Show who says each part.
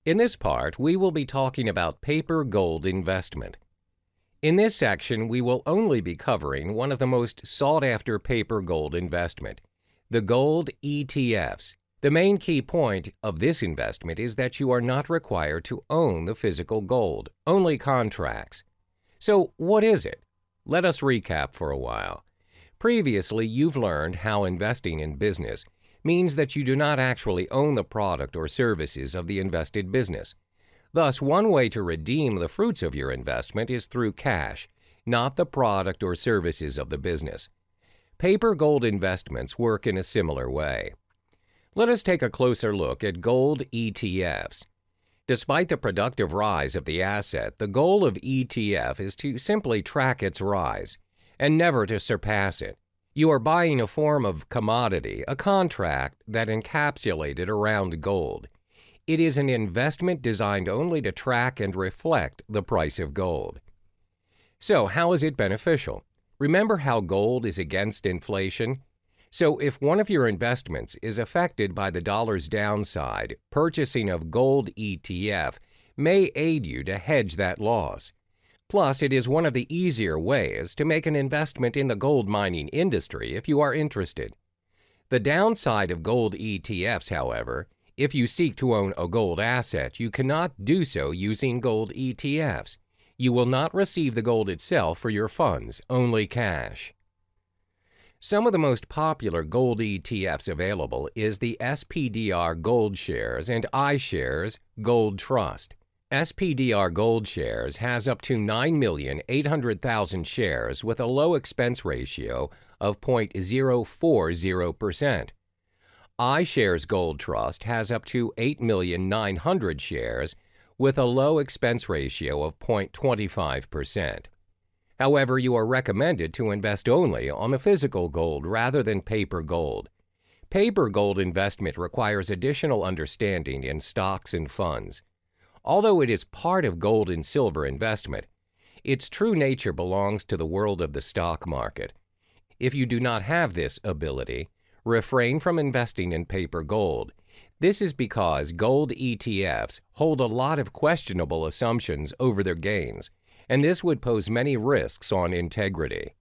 Speaker 1: In this part, we will be talking about paper gold investment. In this section, we will only be covering one of the most sought-after paper gold investment, the gold ETFs. The main key point of this investment is that you are not required to own the physical gold, only contracts. So what is it? Let us recap for a while. Previously, you've learned how investing in business means that you do not actually own the product or services of the invested business. Thus, one way to redeem the fruits of your investment is through cash, not the product or services of the business. Paper gold investments work in a similar way. Let us take a closer look at gold ETFs. Despite the productive rise of the asset, the goal of ETF is to simply track its rise and never to surpass it. You are buying a form of commodity, a contract that encapsulated around gold. It is an investment designed only to track and reflect the price of gold. So, how is it beneficial? Remember how gold is against inflation? So, if one of your investments is affected by the dollar's downside, purchasing of gold ETF may aid you to hedge that loss. Plus, it is one of the easier ways to make an investment in the gold mining industry if you are interested. The downside of gold ETFs, however, if you seek to own a gold asset, you cannot do so using gold ETFs. You will not receive the gold itself for your funds, only cash. Some of the most popular gold ETFs available is the SPDR Gold Shares and iShares Gold Trust. SPDR Gold Shares has up to 9,800,000 shares with a low expense ratio of 0.040%. iShares Gold Trust has up to 8,900,000 shares with a low expense ratio of 0.25%. However, you are recommended to invest only on the physical gold rather than paper gold. Paper gold investment requires additional understanding in stocks and funds. Although it is part of gold and silver investment, its true nature belongs to the world of the stock market. If you do not have this ability, refrain from investing in paper gold. This is because gold ETFs hold a lot of questionable assumptions over their gains, and this would pose many risks on integrity.